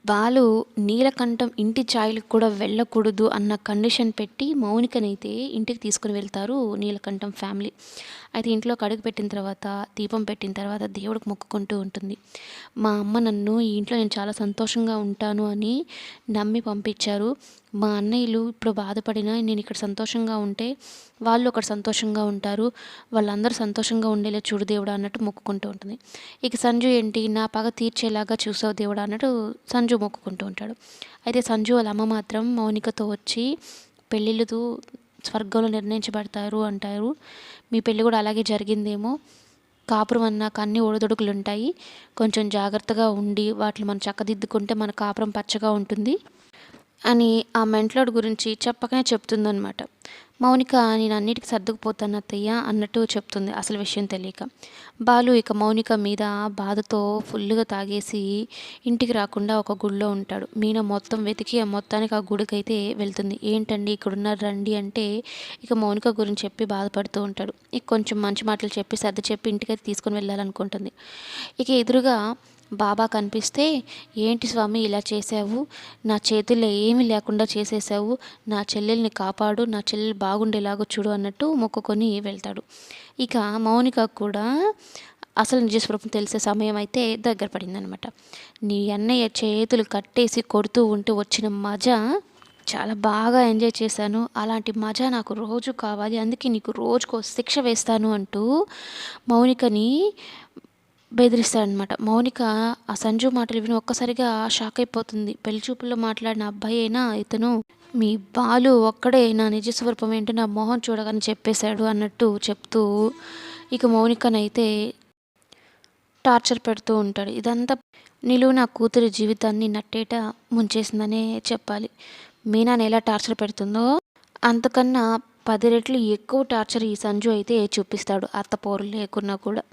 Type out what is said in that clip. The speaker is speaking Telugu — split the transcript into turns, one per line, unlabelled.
బాలు నీలకంఠం ఇంటి ఛాయలకు కూడా వెళ్ళకూడదు అన్న కండిషన్ పెట్టి మౌనికనైతే ఇంటికి తీసుకుని వెళ్తారు నీలకంఠం ఫ్యామిలీ. అయితే ఇంట్లోకి అడుగు పెట్టిన తర్వాత దీపం పెట్టిన తర్వాత దేవుడికి మొక్కుకుంటూ ఉంటుంది. మా అమ్మ నన్ను ఈ ఇంట్లో నేను చాలా సంతోషంగా ఉంటాను అని నమ్మి పంపించారు. మా అన్నయ్యలు ఇప్పుడు బాధపడినా నేను ఇక్కడ సంతోషంగా ఉంటే వాళ్ళు అక్కడ సంతోషంగా ఉంటారు. వాళ్ళందరూ సంతోషంగా ఉండేలా చూడు దేవుడా అన్నట్టు మొక్కుకుంటూ ఉంటుంది. ఇక సంజు ఏంటి, నా పగ తీర్చేలాగా చూసావు దేవుడా అన్నట్టు సంజు మొక్కుకుంటూ ఉంటాడు. అయితే సంజు వాళ్ళ అమ్మ మాత్రం మౌనికతో వచ్చి పెళ్ళిళ్ళు స్వర్గంలో నిర్ణయించబడతారు అంటారు. మీ పెళ్ళి కూడా అలాగే జరిగిందేమో. కాపురం అన్నాక అన్ని ఒడిదుడుకులు ఉంటాయి. కొంచెం జాగ్రత్తగా ఉండి వాటిని మనం చక్కదిద్దుకుంటే మన కాపురం పచ్చగా ఉంటుంది అని ఆ మెంట్లోడ్ గురించి చెప్పకనే చెప్తుందనమాట. మౌనిక నేను అన్నిటికీ సర్దుకుపోతాను అత్తయ్య అన్నట్టు చెప్తుంది అసలు విషయం తెలియక. బాలు ఇక మౌనిక మీద బాధతో ఫుల్గా తాగేసి ఇంటికి రాకుండా ఒక గుడిలో ఉంటాడు. మీనా మొత్తం వెతికి మొత్తానికి ఆ గుడికి అయితే వెళ్తుంది. ఏంటండి ఇక్కడున్నారు రండి అంటే ఇక మౌనిక గురించి చెప్పి బాధపడుతూ ఉంటాడు. ఇక కొంచెం మంచి మాటలు చెప్పి సర్ది చెప్పి ఇంటికైతే తీసుకొని వెళ్ళాలనుకుంటుంది. ఇక ఎదురుగా బాబా కనిపిస్తే, ఏంటి స్వామి ఇలా చేసావు, నా చేతుల్లో ఏమీ లేకుండా చేసేసావు, నా చెల్లెల్ని కాపాడు, నా చెల్లెలు బాగుండేలాగా చూడు అన్నట్టు మొక్కుకొని వెళ్తాడు. ఇక మౌనిక కూడా అసలు నిజస్వరూపం తెలిసే సమయం అయితే దగ్గర పడిందనమాట. నీ అన్నయ్య చేతులు కట్టేసి కొడుతూ ఉంటే వచ్చిన మజా చాలా బాగా ఎంజాయ్ చేశాను. అలాంటి మజా నాకు రోజు కావాలి, అందుకే నీకు రోజుకో శిక్ష వేస్తాను అంటూ మౌనికని బెదిరిస్తాడనమాట. మౌనిక ఆ సంజు మాటలు విని ఒక్కసారిగా షాక్ అయిపోతుంది. పెళ్లి చూపుల్లో మాట్లాడిన అబ్బాయి అయినా ఇతను మీ బాలు ఒక్కడే నా నిజ స్వరూపం ఏంటో నా మొహం చూడగానే చెప్పేశాడు అన్నట్టు చెప్తూ ఇక మౌనికనైతే టార్చర్ పెడుతూ ఉంటాడు. ఇదంతా నిలువు నా కూతురి జీవితాన్ని నట్టేట ముంచేసిందనే చెప్పాలి. మీనాని ఎలా టార్చర్ పెడుతుందో అంతకన్నా 10 రెట్లు ఎక్కువ టార్చర్ ఈ సంజు అయితే చూపిస్తాడు, అత్త పోరు లేకున్నా కూడా.